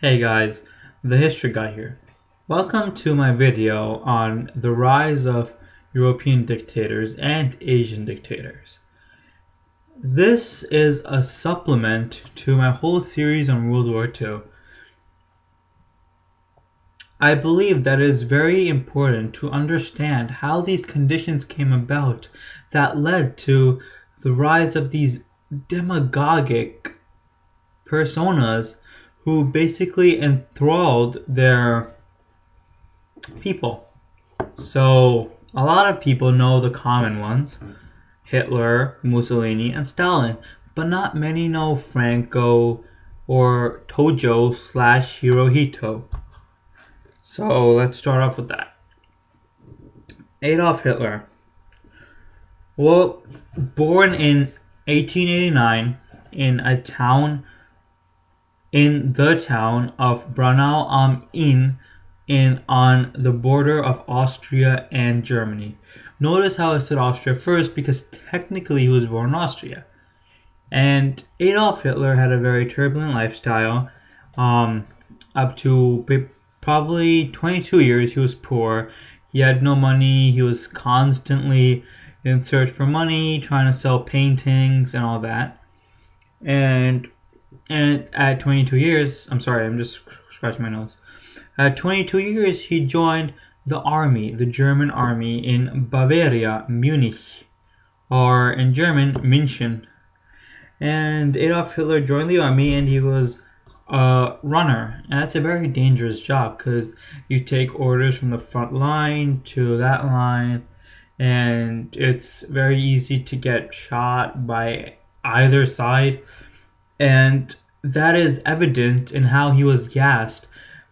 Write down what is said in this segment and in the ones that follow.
Hey guys, the History Guy here. Welcome to my video on the rise of European dictators and Asian dictators. This is a supplement to my whole series on World War II. I believe that it is very important to understand how these conditions came about that led to the rise of these demagogic personas who basically enthralled their people. So a lot of people know the common ones: Hitler, Mussolini, and Stalin, but not many know Franco or Tojo/Hirohito. So let's start off with that. Adolf Hitler. Well, born in 1889 in the town of Braunau am Inn on the border of Austria and Germany. Notice how I said Austria first, because technically he was born in Austria. And Adolf Hitler had a very turbulent lifestyle. Up to probably 22 years he was poor. He had no money. He was constantly in search for money, trying to sell paintings and all that. And at 22 years, I'm sorry, I'm just scratching my nose. At 22 years, he joined the army, the German army in Bavaria, Munich, or in German, München. And Adolf Hitler joined the army, and he was a runner. And that's a very dangerous job, because you take orders from the front line to that line, and it's very easy to get shot by either side. And that is evident in how he was gassed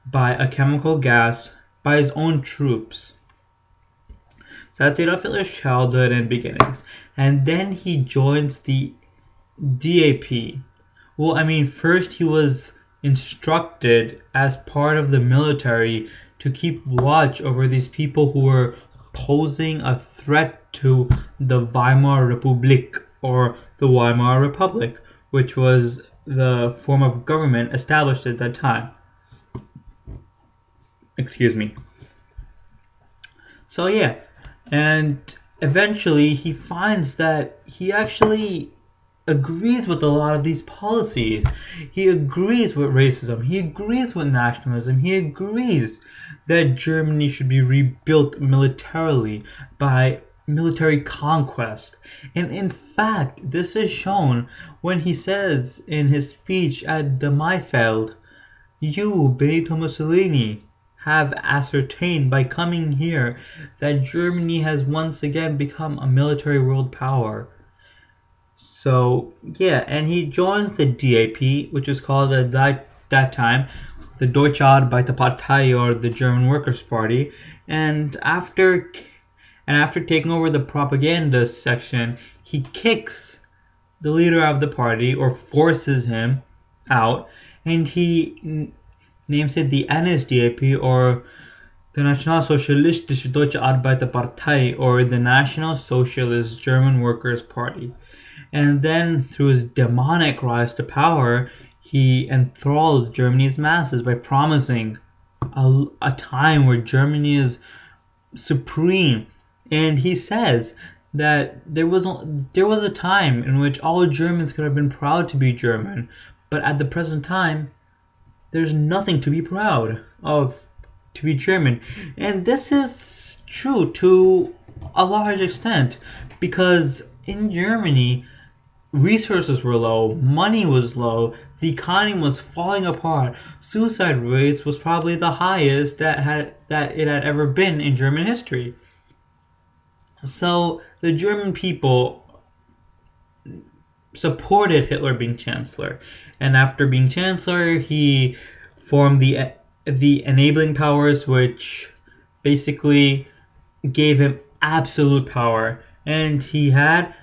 by a chemical gas by his own troops. So that's Adolf Hitler's childhood and beginnings. And then he joins the DAP. Well, I mean, first he was instructed as part of the military to keep watch over these people who were posing a threat to the Weimar Republic, or the Weimar Republic, which was the form of government established at that time. Excuse me. So yeah, and eventually he finds that he actually agrees with a lot of these policies. He agrees with racism. He agrees with nationalism. He agrees that Germany should be rebuilt militarily by military conquest. And in fact, this is shown when he says in his speech at the Maifeld, "You, Benito Mussolini, have ascertained by coming here that Germany has once again become a military world power." So yeah, and he joins the DAP, which is called at that time the Deutsche Arbeiterpartei, or the German Workers' Party. And after taking over the propaganda section, he kicks the leader of the party, or forces him out, and he names it the NSDAP, or the Nationalsozialistische Deutsche Arbeiterpartei, or the National Socialist German Workers' Party. And then, through his demonic rise to power, he enthralls Germany's masses by promising a time where Germany is supreme. And he says that there was a time in which all Germans could have been proud to be German, but at the present time, there's nothing to be proud of to be German. And this is true to a large extent, because in Germany, resources were low, money was low, the economy was falling apart, suicide rates was probably the highest that it had ever been in German history. So the German people supported Hitler being chancellor, and after being chancellor, he formed the enabling powers, which basically gave him absolute power. And he had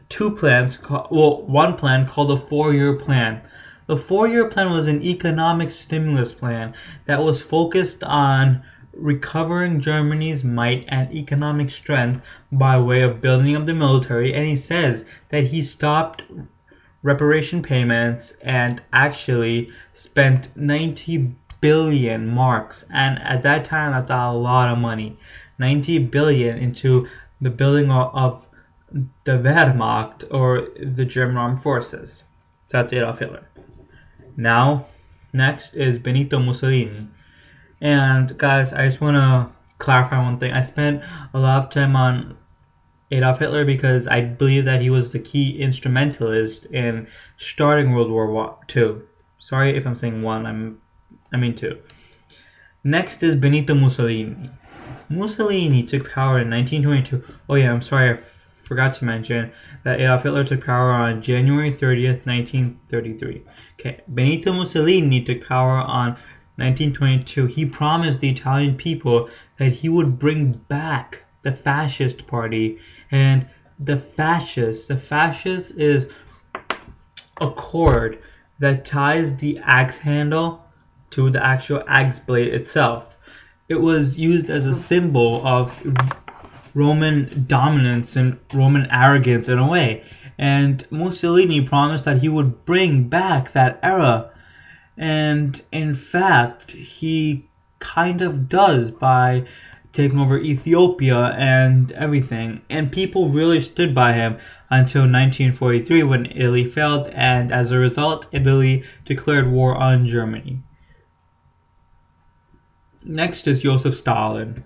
two plans, one plan called the 4-year plan. The 4-year plan was an economic stimulus plan that was focused on recovering Germany's might and economic strength by way of building up the military. And he says that he stopped reparation payments and actually spent 90 billion marks. And at that time, that's a lot of money. 90 billion into the building of the Wehrmacht, or the German Armed Forces. So that's Adolf Hitler. Now, next is Benito Mussolini. And guys, I just want to clarify one thing. I spent a lot of time on Adolf Hitler because I believe that he was the key instrumentalist in starting World War II. Sorry if I'm saying one, I mean two. Next is Benito Mussolini. Mussolini took power in 1922. Oh yeah, I'm sorry, I forgot to mention that Adolf Hitler took power on January 30th, 1933. Okay, Benito Mussolini took power on 1922. He promised the Italian people that he would bring back the fascist party. And the fascist is a cord that ties the axe handle to the actual axe blade itself. It was used as a symbol of Roman dominance and Roman arrogance in a way. And Mussolini promised that he would bring back that era. And in fact, he kind of does by taking over Ethiopia and everything. And people really stood by him until 1943 when Italy failed, and as a result, Italy declared war on Germany. Next is Joseph Stalin.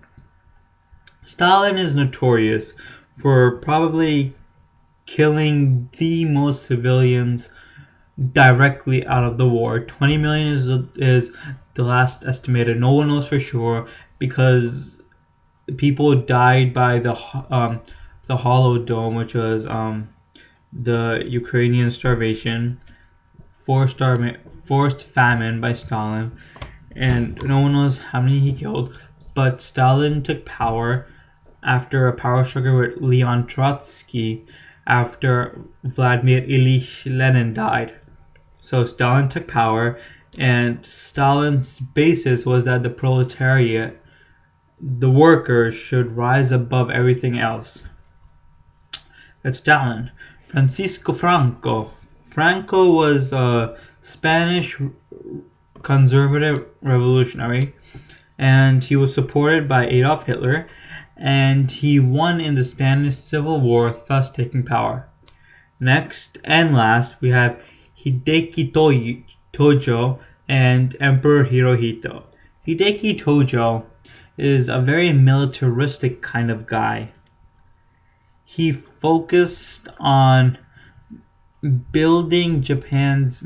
Stalin is notorious for probably killing the most civilians directly out of the war. 20 million is the last estimated. No one knows for sure because people died by the Holodomor, which was the Ukrainian starvation, forced famine by Stalin, and no one knows how many he killed. But Stalin took power after a power struggle with Leon Trotsky after Vladimir Ilyich Lenin died. So Stalin took power, and Stalin's basis was that the proletariat, the workers, should rise above everything else. That's Stalin. Francisco Franco. Franco was a Spanish conservative revolutionary, and he was supported by Adolf Hitler, and he won in the Spanish Civil War, thus taking power. Next and last, we have Hideki Tojo and Emperor Hirohito. Hideki Tojo is a very militaristic kind of guy. He focused on building Japan's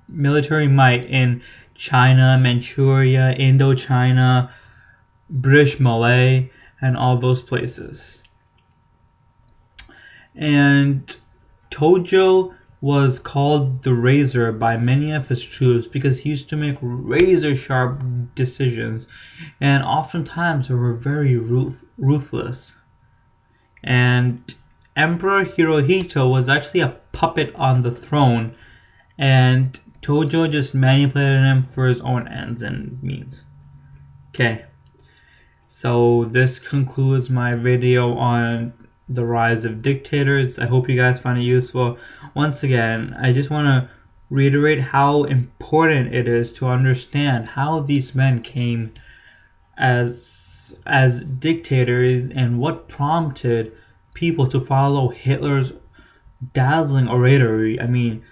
military might in China, Manchuria, Indochina, British Malay, and all those places. And Tojo was called the Razor by many of his troops because he used to make razor sharp decisions, and oftentimes they were very ruthless. And Emperor Hirohito was actually a puppet on the throne, and Tojo just manipulated him for his own ends and means. Okay, so this concludes my video on the Rise of Dictators. I hope you guys find it useful. Once again, I just want to reiterate how important it is to understand how these men came as dictators and what prompted people to follow Hitler's dazzling oratory. I mean,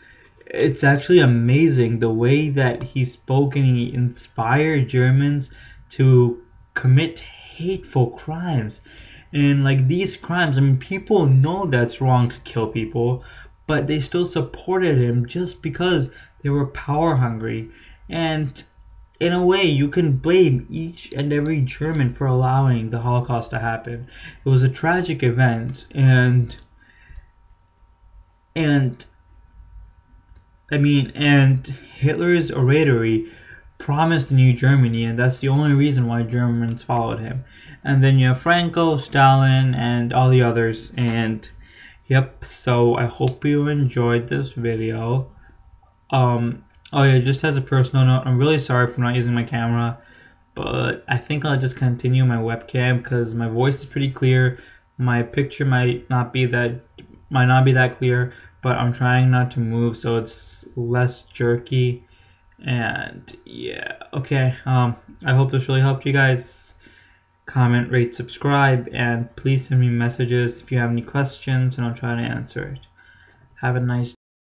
it's actually amazing the way that he spoke, and he inspired Germans to commit hateful crimes. And like these crimes, I mean, people know that's wrong to kill people, but they still supported him just because they were power hungry. And in a way, you can blame each and every German for allowing the Holocaust to happen. It was a tragic event, and Hitler's oratory promised a new Germany, and that's the only reason why Germans followed him. And then you have Franco, Stalin, and all the others. And yep, so I hope you enjoyed this video. Oh yeah, just as a personal note, I'm really sorry for not using my camera, but I think I'll just continue my webcam because my voice is pretty clear. My picture might not be that clear, but I'm trying not to move so it's less jerky. And yeah, okay. I hope this really helped you guys. Comment, rate, subscribe, and please send me messages if you have any questions and I'll try to answer it. Have a nice